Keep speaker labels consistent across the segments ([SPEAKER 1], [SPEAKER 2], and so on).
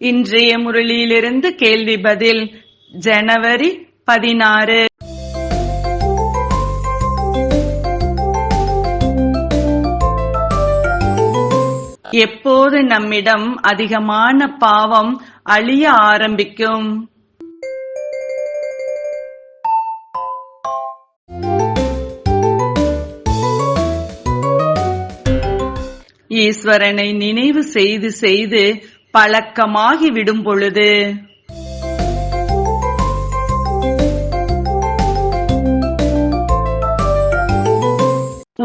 [SPEAKER 1] இன்றைய முரளியிலிருந்து கேள்வி பதில் ஜனவரி 16. எப்போது நம்மிடம் அதிகமான பாவம் அழிய ஆரம்பிக்கும்? ஈஸ்வரனை நினைவு செய்து செய்து பழக்கமாகி விடும் பொழுது.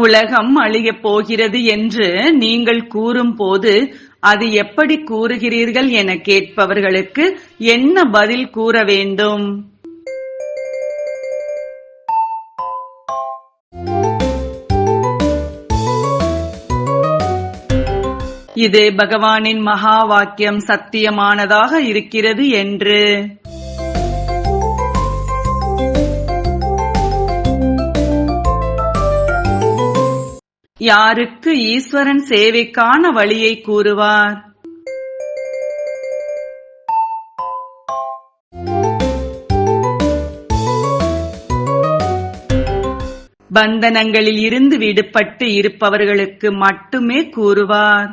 [SPEAKER 1] உலகம் அழியப் போகிறது என்று நீங்கள் கூறும் போது அது எப்படி கூறுகிறீர்கள் என கேட்பவர்களுக்கு என்ன பதில் கூற வேண்டும்? இது பகவானின் மகா வாக்கியம் சத்தியமானதாக இருக்கிறது என்று. யாருக்கு ஈஸ்வரன் சேவைக்கான வழியை கூறுவார்? பந்தனங்களில் இருந்து விடுபட்டு இருப்பவர்களுக்கு மட்டுமே கூறுவார்.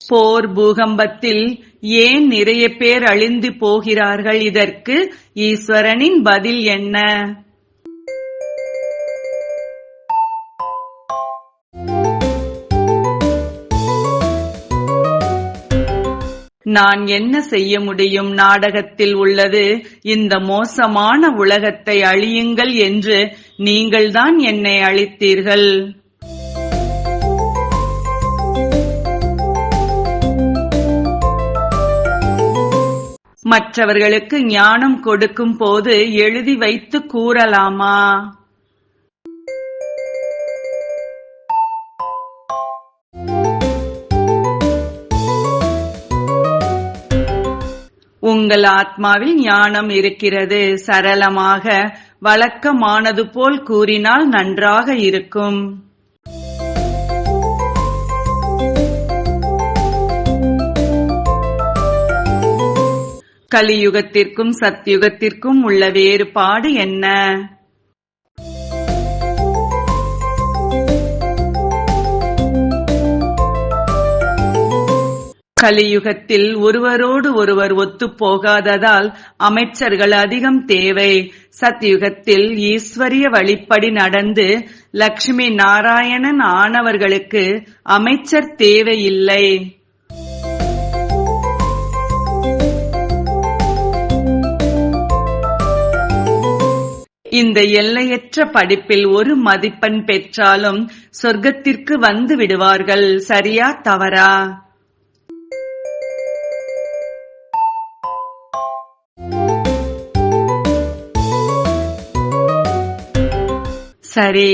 [SPEAKER 1] போர் பூகம்பத்தில் ஏன் நிறைய பேர் அழிந்து போகிறார்கள்? இதற்கு ஈஸ்வரனின் பதில் என்ன? நான் என்ன செய்ய முடியும்? நாடகத்தில் உள்ளது இந்த மோசமான உலகத்தை அழியுங்கள் என்று நீங்கள்தான் என்னை அழித்தீர்கள். மற்றவர்களுக்கு ஞானம் கொடுக்கும் போது எழுதி வைத்து கூறலாமா? உங்கள் ஆத்மாவில் ஞானம் இருக்கிறது. சரளமாக வழக்கமானது போல் கூறினால் நன்றாக இருக்கும். கலியுகத்திற்கும் சத்யுகத்திற்கும் உள்ள வேறுபாடு என்ன? கலியுகத்தில் ஒருவரோடு ஒருவர் ஒத்துப்போகாததால் அமைச்சர்கள் அதிகம் தேவை. சத்யுகத்தில் ஈஸ்வரிய வழிப்படி நடந்து லட்சுமி நாராயணன் ஆனவர்களுக்கு அமைச்சர் தேவையில்லை. இந்த எல்லையற்ற படிப்பில் ஒரு மதிப்பெண் பெற்றாலும் சொர்க்கத்திற்கு வந்து விடுவார்கள். சரியா தவறா? சரி.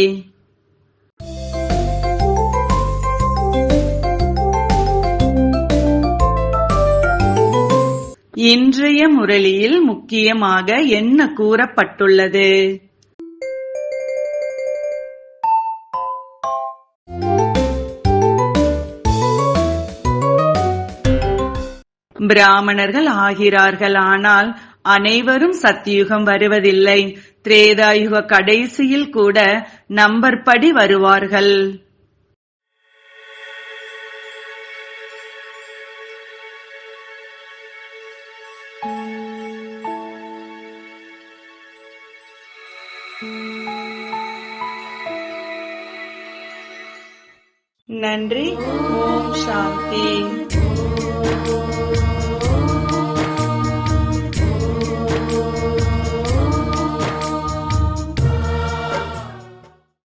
[SPEAKER 1] இன்றைய முரளியில் முக்கியமாக என்ன கூறப்பட்டுள்ளது? பிராமணர்கள் ஆகிறார்கள், ஆனால் அனைவரும் சத்யுகம் வருவதில்லை. திரேதாயுக கடைசியில் கூட நம்பர் படி வருவார்கள். நன்றி. ஓம் சாந்தி.